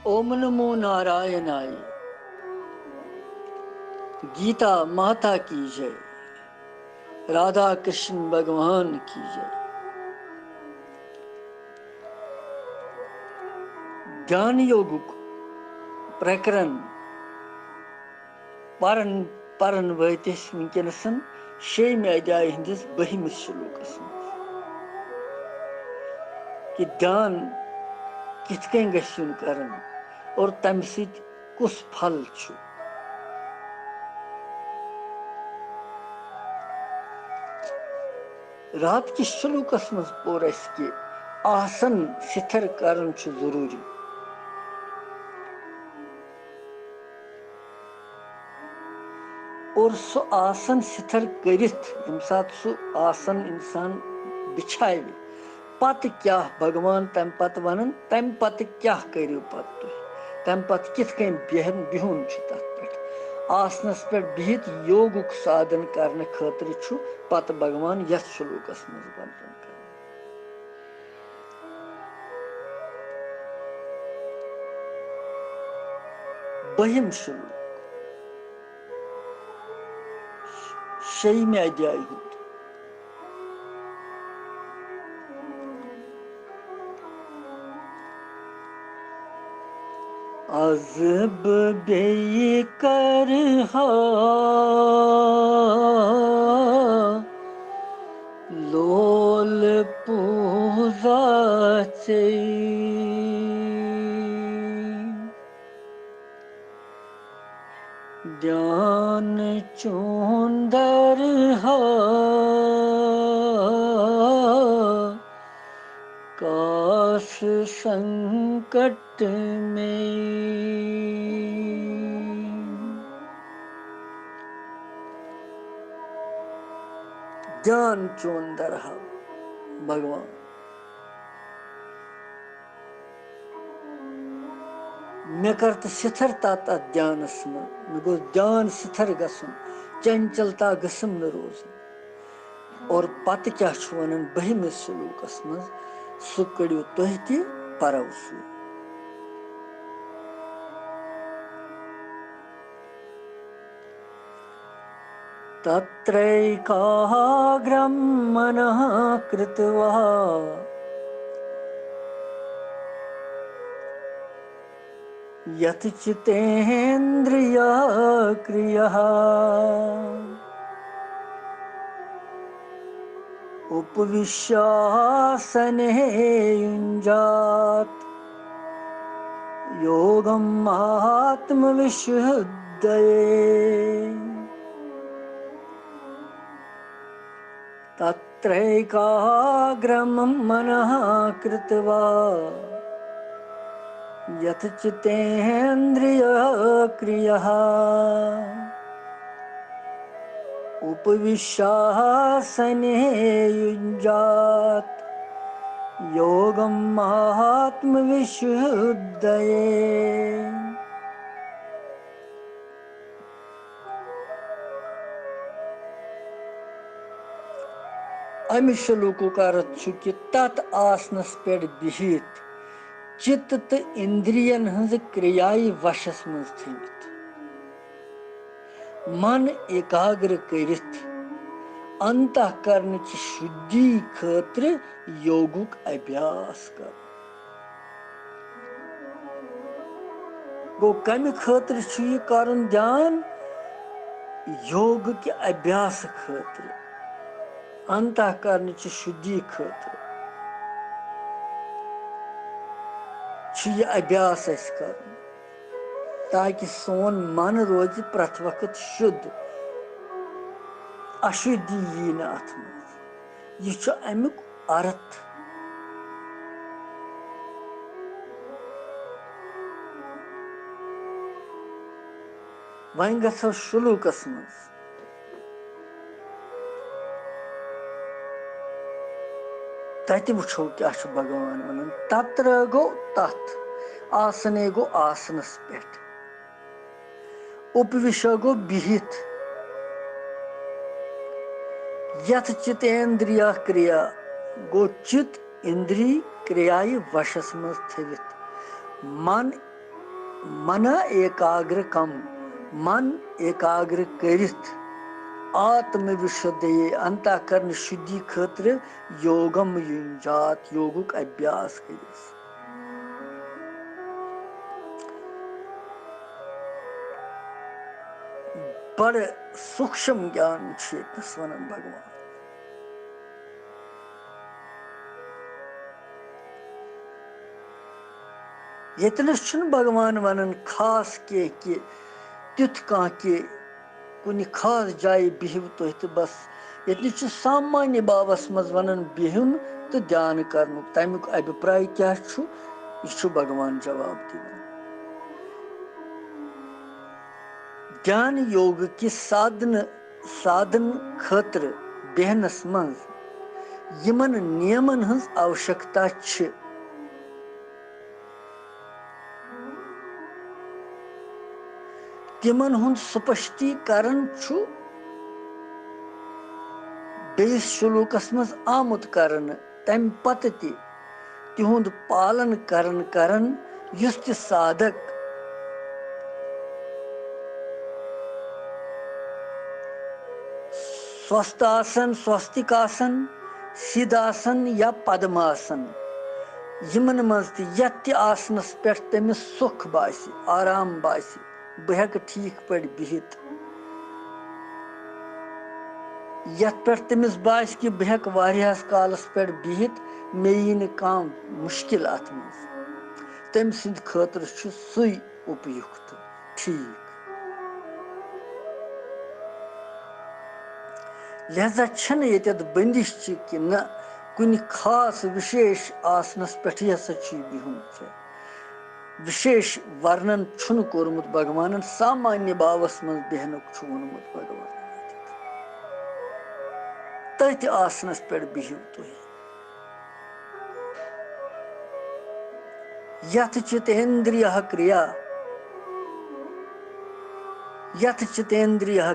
ओम नमो नारायणाय। गीता माता की जय, राधा कृष्ण भगवान की जय। ज्ञान योगुक प्रकरण परन वतिस वनकनसन 6 अध्याय हंदिस 12 श्लोकस कि ध्यान किथ कन गछुन करन और तम सित कुस फल छु। रात किस श्लोकस मज पोर अस कि आसन सिथर करन छु जरूरी। और सो आसन सिथर करित यम सात सो आसन इंसान बिछाए पत क्या भगवान तम पत वनन तम पत क्या करियो पत तम पत किथ कन बिहुन तथ पे आसनस पे बिहित योगुक साधन करने खतर छु पत भगवान यथ श्लोकस मज वर्णन कर। बहिम श्लोक 6 अध्याय हुंद। अजब बेकर लोल पूजा चे ध्यान चुंदर काश संकट में ध्यान चुंदर भगवान मे कर सिथर तत ध्यानस मे गो ध्यान सिथर गसन चंचलता गसम न रोजन। और पत क्या वन 12 श्लोकस मज सह कड़ियो तुह त परव सु। तत्रैकाग्रं मनः कृत्वा यत् चित्तेन्द्रिया क्रियः उपविश्यासने युञ्जात् योगम् आत्मविशुद्धये। तत्रैकाग्रं मनः कृत्वा यत् चित्तेन्द्रियक्रियः उपविश्यासने युञ्जात् योगम् आत्मविशुद्धये। अमि श्लोको का अर्थ छु कि तत आसनस पे बिहित चित्त तो इंद्रियन हज क्रियाई वशस मज थमित मन एकाग्र करित अंतःकरण की शुद्धि खतर योगुक अभ्यास कर। गो कम खतर छु ये कारण ध्यान योग के अभ्यास खतर अंतःकरण की शुद्धि खतर अभ्यास कर ताकि सोन मन रोज प्रत वक्त शुद्ध अशुद्धि यी न अथ मज यह अमुक अर्थ। वन गो श्लोकस मज तत वो क्या भगवान वन तत्र गो तथ आसने गो आसनस पे उपविश गो बिहित यथ चितेन्द्रिया क्रिया गो चित इंद्री क्रियाई वशस मज थवित मन मन एकाग्र कम मन एकाग्र करित आत्म विशुद्धि अंतःकरण शुद्धि खतर योगम युंजात योगुक अभ्यास करिस बड़ सूक्ष्म ज्ञान वनान भगवान यतनस भगवान वनान खास कह कि तुथ कह कि कुछ खास जाय बिहव तुह तो बस यतनस सामान्य बाबस मज वनान बिहुन तो ध्यान कर तमुक अभिप्राय क्या यह भगवान जवाब दिवान ज्ञान योग कि साधन खतर बेहनस मज यमन नियमन हंस आवश्यकता छ तिमन हुंद स्पष्टीकरण छु बेस शुलूकस मज आमुत करन तम पत तिहुंद पालन करन युस त साधक स्वस्थासन स्वस्तिकासन सिद्धासन या पद्मासन यमन मज त आसनस पे तमिस सुख बासी आराम बासी बह हेक ठीक पे बिहित यथ पे तमिस बास कि बह हेक वारियास कालस पे बिहित मे यी न कांह मुश्किल अत मज तम सिंद खतर छु सुई उपयुक्त ठीक लिहाजा छन यत बंदिश कि न कुछ खास विशेष आसनस पे हसा बिहुन विशेष वर्णन छुन कोरमुत भगवान सामान्य भावस मज बेहनुक वोनमुत भगवान तथ आसनस पे बिहिव तुह यथ चितेन्द्रिय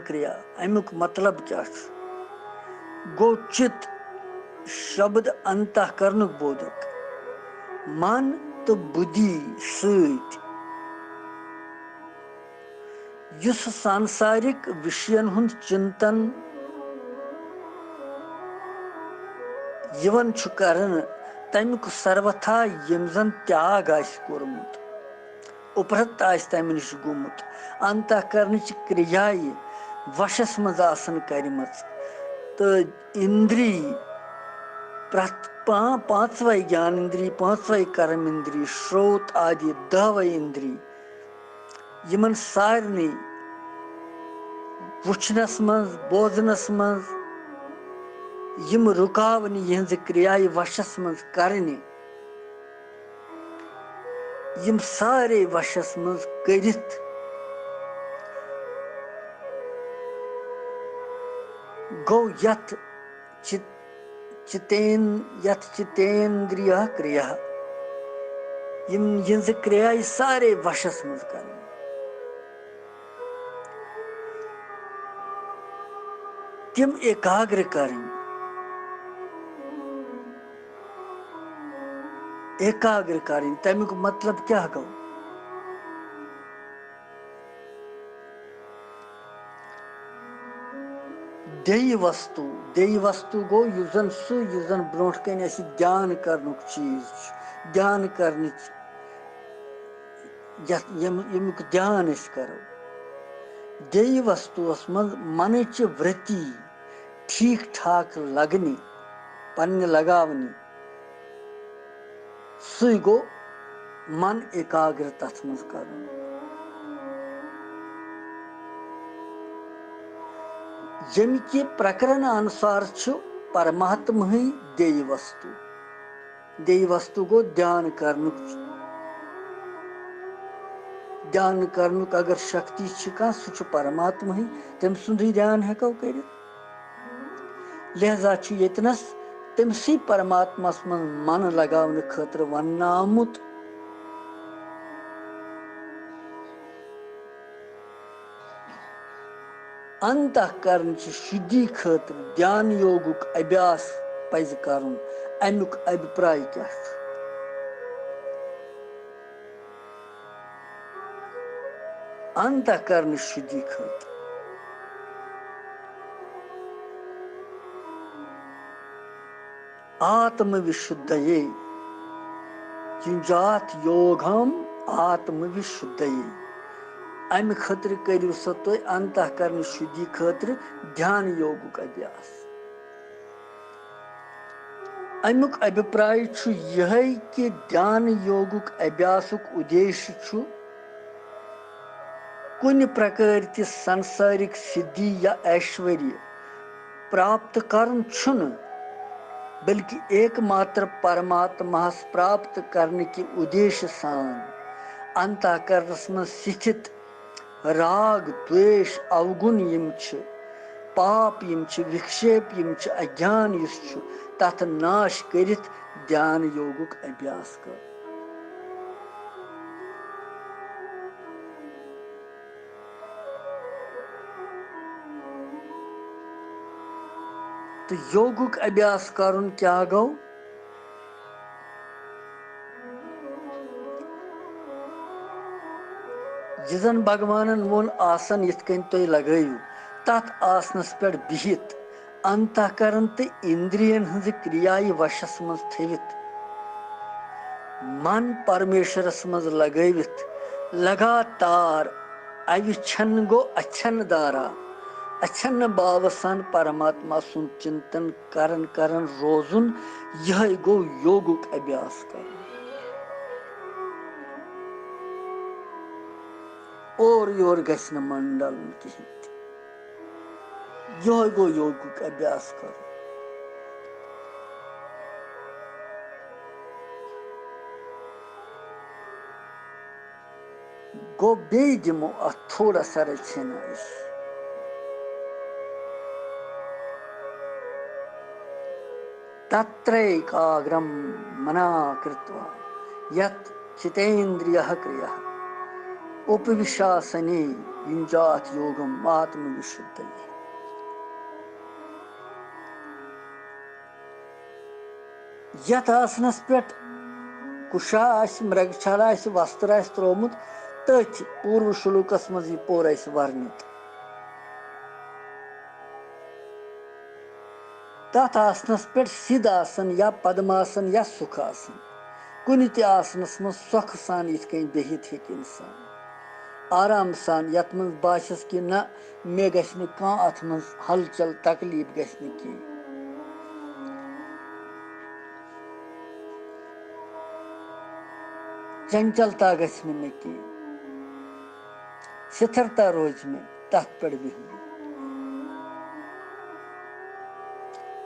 क्रिया अमुक मतलब क्या गो चित शब्द अंतःकरण बोधक मन तो बुद्धि सत युस सांसारिक विषयन हुंद चिंतन यवन छु करन तमुक सर्वथा यम जन त्याग आस कोरमुत उपरत आस तम निश गोमुत अंतःकरण क्रिया वशस मज आसन करमच तो इंद्रिय पांचवै ज्ञान इंद्रिय पांचवै कर्म इंद्रिय श्रोत आदि 10 इंद्रिय यमन सारनी वुचनस मज बोजनस मज यम रुकावन यहज क्रिया वशस मज करने यम सारे वशस मज करित गो यथ चितेन्द्रिय क्रिया यहज क्रिया सारे वशस मज करने तिम एकाग्र करें तमुक मतलब क्या गो देय वस्तु गो युजन ब्रोट कन ध्यान करनुक चीज ध्यान कर यमुक ध्यान करो देय वस्तुस मज मन वृत्ति ठीक ठाक लगने पन्न लगावनी सुई गो मन एकाग्र तथ मज कर यम कि प्रकरण अनुसार छु परमात्मा ही देय वस्तु गो ध्यान करनुक अगर शक्ति कह सह परमात्मा ही तम सुंद ध्यान हेको कर लिहाजा यतनस तमसी परमात्मा मज मन लगावन खतर वन आमुत अंतःकरण शुद्धि खतर ध्यान योगुक अभ्यास पज कर अमुक अभिप्राय क्या अंतःकरण शुद्धि खत आत्म विशुद्धये जुंजात योगम आत्म विशुद्धये अमि खतर करियो सा तुम अंतःकरण शुद्धि खतर ध्यान योगुक अभ्यास। अमुक अभिप्राय छु यही कि ध्यान योगुक अभ्यासुक उद्देश्य छु कुन प्रकार की सांसारिक सिद्धि या ऐश्वर्य प्राप्त करन छुन, बल्कि एकमात्र परमात्मा प्राप्त करने के उद्देश्य सान अंतःकरणस में स्थित राग द्वेष अवगुण यम छ पाप यम छ विक्षेप यम छ अज्ञान युस छ तथ नाश करित ध्यान योगुक अभ्यास कर। तो योगुक अभ्यास करुन क्या गो, जिसन भगवान वोन आसन यथ कन तुम लगयु तथ आसनस पे बिहित अंतःकरण तो इंद्रियन हज क्रियाई वशस मज थवित मन परमेश्वरस मज लगवित लगातार अविच्छन गो अच्छन दारा अच्छन भावसान परमात्मा सुन चिंतन करन करन रोजुन यह गो योगुक अभ्यास कर। और योर गछ न मंडल कहीं यह गो योगुक अभ्यास कर। गो बे दिमो थोड़ा सा रचना तत्रैकाग्रम मना कृत्वा यत् चितेन्द्रियः क्रियः उपविशासने युञ्जात योगम आत्म विशुद्धये। यथ आसनस पे कुशा मृगछाल वस्त्र त्रोमुत तथ पूर्व श्लोकस मज पोर वर्णित तथ आसनस पे सिद्ध आसन या पद्मासन या सुखासन कुन ते आसनस मज सोख सान यथ कन बिहित हेक इंसान आराम सान यथ मज बासस कि ना मे गछ न कह अथ मज हलचल तकलीफ गछ न की चंचलता गछ मे की स्थिरता रोज में तथ पे बिहन।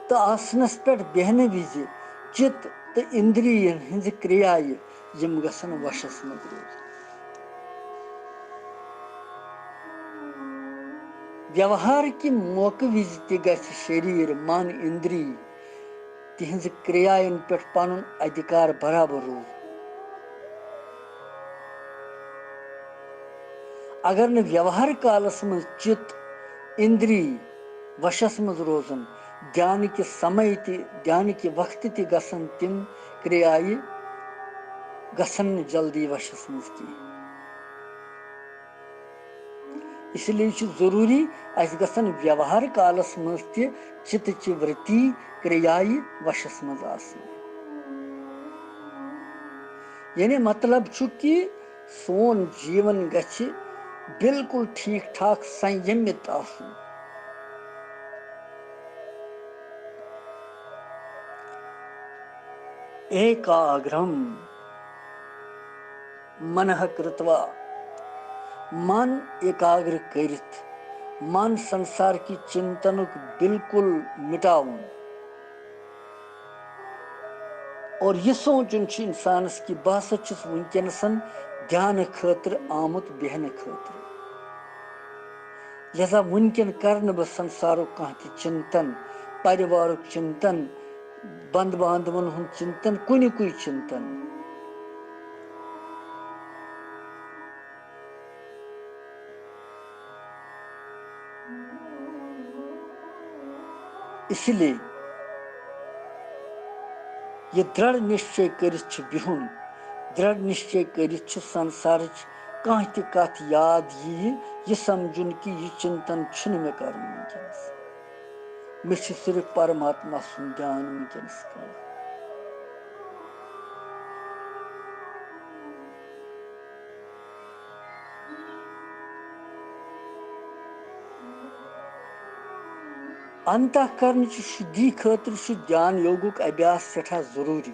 तो आसनस पे बहन विज चित तो इंद्रियन हज क्रियाय यम गसन वशस मज रोज। व्यवहार की मौके विज त शरीर मन इंद्रिय तिहज क्रियायन पे पन अधिकार बराबर रोज। अगर न व्यवहार कालस मज चित इंद्रिय वशस मज रोजन ध्यान के समय ध्यान के वक्त ति गसन तिम क्रियाय गसन जल्दी वशस मज की। इसलिए जरूरी अस गसन व्यवहार कालस मज ति चित ची वृत्ति क्रियाय वशस मज आसन। यानी मतलब छु कि सोन जीवन गछ बिल्कुल ठीक ठाक संयमित आसन। एकाग्रम मनः कृत्वा मन एकाग्र करित मन संसार की चिंतनुक बिल्कुल मिटाउन और यह सोचुन इंसान की बस वनकनसन ध्यान खतर आमुत बेहन खतर। लिहाजा वनकन कर बह संसार कह चिंतन परिवार चिंतन बंद बांधवन हुन चिंतन कुन चिंतन। इसलिए ये दृढ़ निश्चय कर बिहुन दृढ़ निश्चय कर संसार कह त कथ याद यह समझुन कि यह चिंतन छुन मे कर वनकस मे सिर्फ परमात्मा सुन ध्यान वनकस कर अंतःकरण की शुद्धि खतर ध्यान योगुक अभ्यास सठा जरूरी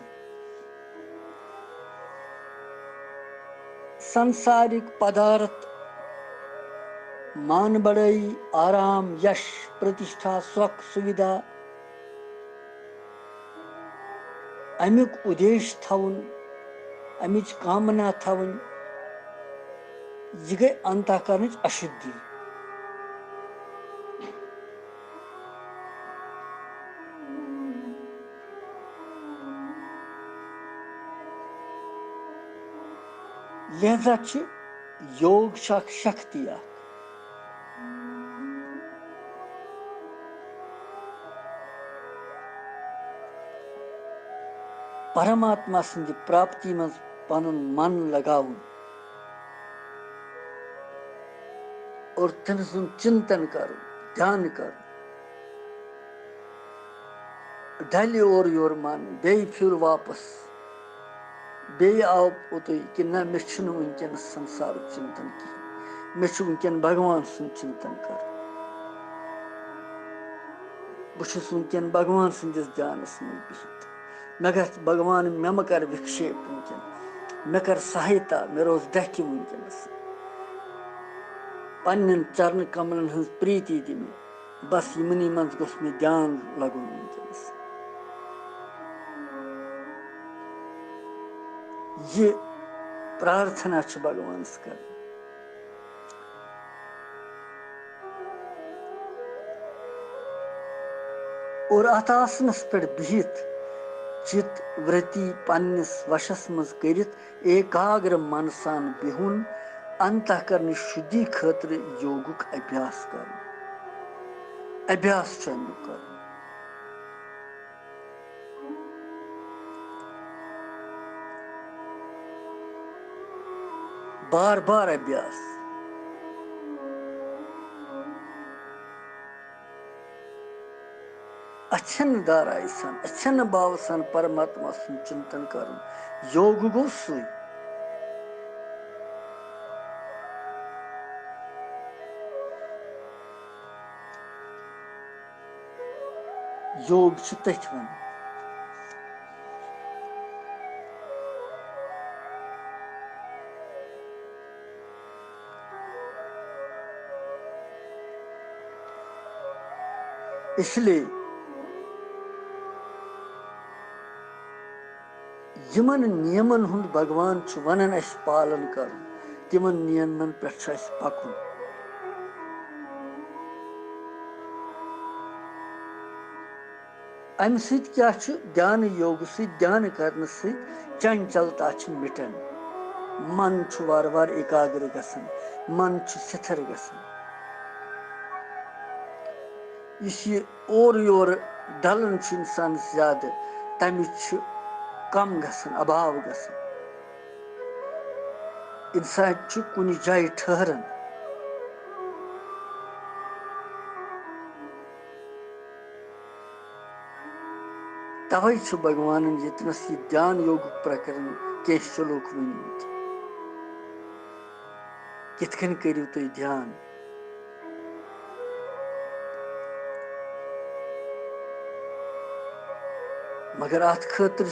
संसारिक पदार्थ मान बढ़ई आराम यश प्रतिष्ठा सुख सुविधा अमुक उद्देश्य थवन अमिच कामना थवन यह गई अंतःकरण अशुद्धि लिहाजा योग शक्ति परमात्मा संद प्राप्ति मज पन मन लगाउन और तम सुन चिंतन कर ध्यान कर ढल और योर मन बे फिर वापस बे आव ओत कि ना मे वनकन संसार चिंतन कह मे वनकन भगवान सुन चिंतन कर बहु वनकन भगवान संदिस ध्यानस मज बिहित मे गस भगवान मे कर विक्षेप वनकन मे कर सहायता मे रोज दह वनकस पन्न चरण कमलन हज प्रीति दि मे बस यमनी मज गोस मे ध्यान लगुन वनकस ये प्रार्थना भगवान कर और अत आसनस पे बिहित चित वृत्ति पन्निस वशस मज करित एकाग्र मन सान बिहुन अंतःकरण शुद्धि खतर योगुक अभ्यास कर अभ्यास कर बार बार अभ्यास अच्छन दाराय सन अच्छन भाव सन परमात्मा सुन चिंतन कर योग गो सुई योग तथ वन इसलिए यमन नियमन हुंद भगवान वनन अस पालन कर तिमन नियमन पे पकुन अम क्या ध्यान योग ध्यान करने चंचलता मिटन मन वार वार एकाग्र गसन मन स्थिर गसन इस और योर डलन इंसान ज्यादा तमिच कम गसन अभाव गसन इंसान कुन जाय ठहरन तवै भगवान यतनस यह ध्यान योग प्रकरण के श्लोक वन कितकन करियो तुम ध्यान मगर अत खतर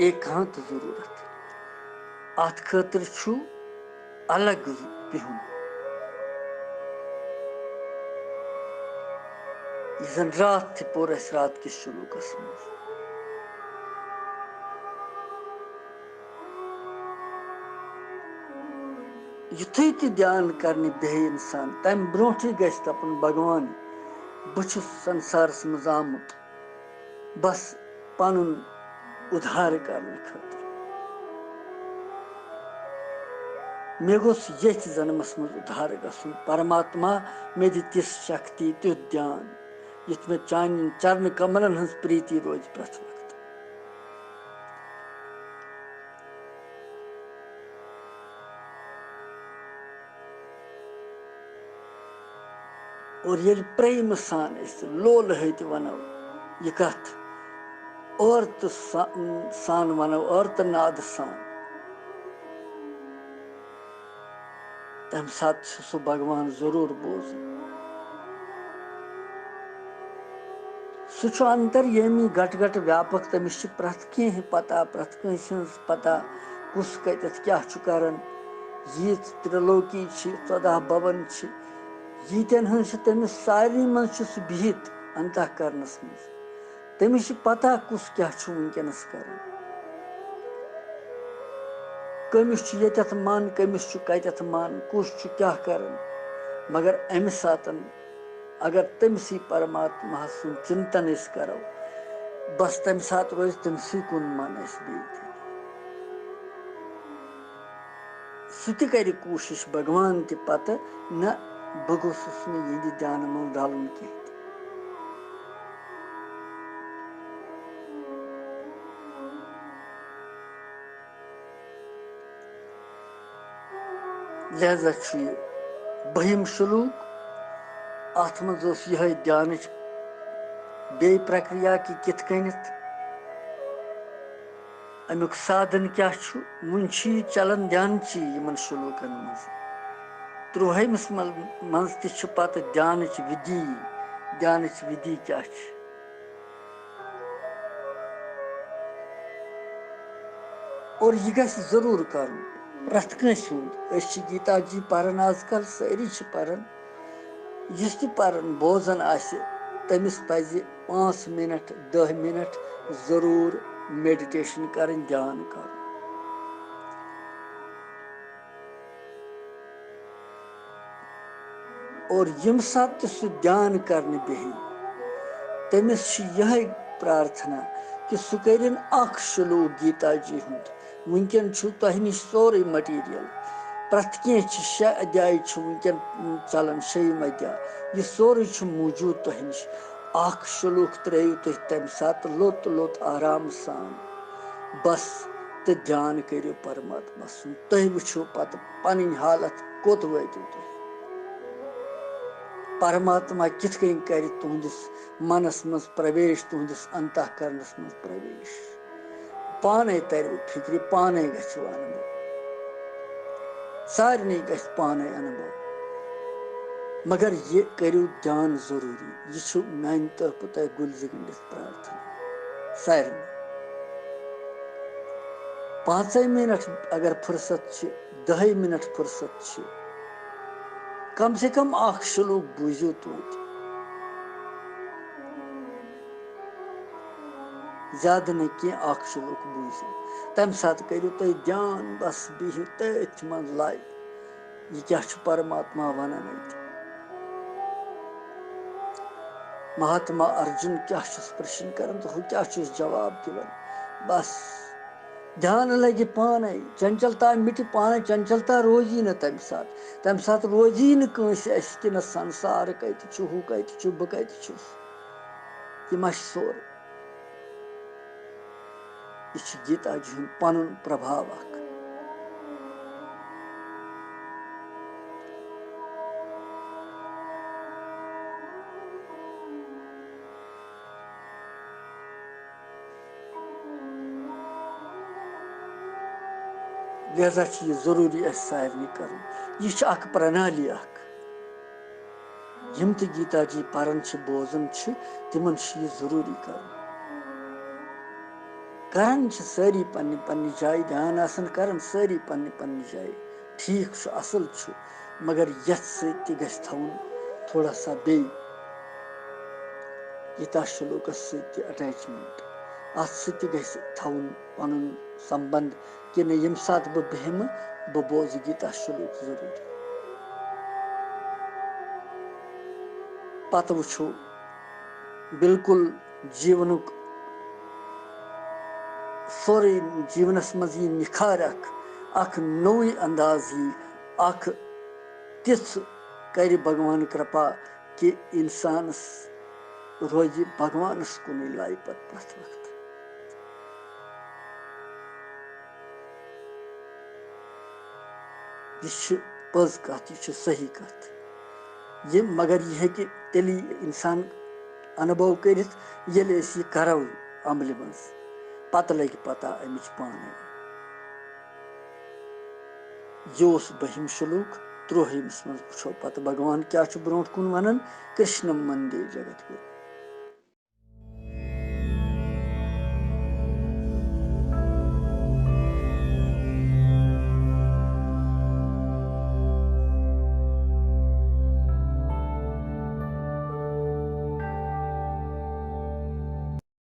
एकांत जरूरत अत खतर अलग बिहुन जन रात पोर रात किस शुलूकस मज युथै त ध्यान करने बेह इंसान तम ब्रोठ गस दपन भगवान बहु संसारस मज आमुत बस पनुन उद्धार करने खतर मे गोस यथ जन्मस मज उद्धार गसुन परमात्मा मे दि तिस शक्ति तुथ ध्यान यथ मे चान चरण कमलन हज प्रीति रोज प्रथ वक्त और ये प्रेम सान लोल हत वनो यह कथ और तो सान वनो और तो नाद सान तम साथ सह भगवान जरूर बोज सह अंतर्यामी गट गट व्यापक तमिस प्रथ कह पता प्रथ कंस पता कुस कत क्या करान यीत त्रिलोकी 14 भवन यीतन हज तमिस सारे मज बिहित अंतःकरणस मज तमिस पता कुस क्या वनकस कर कमिस ये मन कमिस कत मन कुस क्या कर मगर अमि सात अगर तमसी परमात्मा सुन चिंतन करो बस तम सात रोज तमसी कुन मन बे सह कर कोशिश भगवान त पत न बह गोसुस यह ध्यान मज रलन कह लिहाजा बहिम शुलूक अत मज यह ध्यान बे प्रक्रिया कि कित कनित अमुक साधन क्या वुन चलन ध्यान इन शुलूकन मज 13मिस मज पत ध्यान विधि क्या और यह गस जरूर कर प्रथ कंस गीता जी पारान आजकल सारी पारान इस पारान बोजान तमिस पज 5 मिनट 10 मिनट जरूर मेडिटेशन कर ध्यान कर और यम सात सह ध्यान करने बेह तमिस यह प्रार्थना कि सह कर श्लोक गीता जी हुंद वनकन तह नश सोरे मटीरियल प्रथ कह 6 अध्याय वनकन चलान 6 अध्याय यह सोरे मौजूद तह नश श्लोक त्रो तुम तम सात लोत लोत आराम सान बस तो ध्यान करो परमात्मा सुन तुम वो पत पन हालत कोत वातु तुम परमात्मा कित कन कर तुहदिस मनस मज प्रवेश तुहदिस अंतःकरणस मज प्रवेश पाने तर फिक्र पाने गो अनुभव सारे ग पाने अनुभव मगर ये करो ध्यान जरूरी यह मान तरफ तुम गुलज गंडित प्रार्थना सारे 5 मिनट अगर फुर्सत 10 मिनट फुर्सत कम से कम श्लोक बूझो तोत ज्यादा न कह श्लोक बूझो तम सात करो तुम ध्यान बस बिहु तथ मन लाइ यह क्या परमात्मा वनान महात्मा अर्जुन क्या प्रश्न कर तो क्या जवाब दिवान बस ध्यान लगे पाने चंचलता मिट पाने चंचलता रोजी न तम सात रोजी न कि न संसार कत हु कत बह कत यह सोर यह गीता जी पन प्रभाव लिहाजा यह जरूरी सारे कर यह प्रणाली यम त गीता जी पारान बोजान तिमन यह जरूरी कर सारी पन्नी पन्नी जाए ध्यान कर सारी पन्नी पन्नी जाए ठीक असल मगर यथ सत थवन थोड़ा सा बे गीता श्लोकस सत अटैचमेंट अत थवन पन संबंध कि न यम सात बह बेहम बह बोज गीता श्लोक जरूरी पत वो बिल्कुल जीवनुक सोरे जीवनस मज निखार नई अंदाज तिथ कर भगवान कृपा कि इंसानस रोज भगवानस कुन लाई प्रथ वक्त यह पज कत यह सही कत ये मगर यह कि तेली इंसान अनुभव करित येले यह करो अमल मज पत लग पता अमिच पाने योस बहिम शुलूक 13 मज वो पत भगवान क्या ब्रोट कुन वन कृष्ण मंदिर जगत गुरु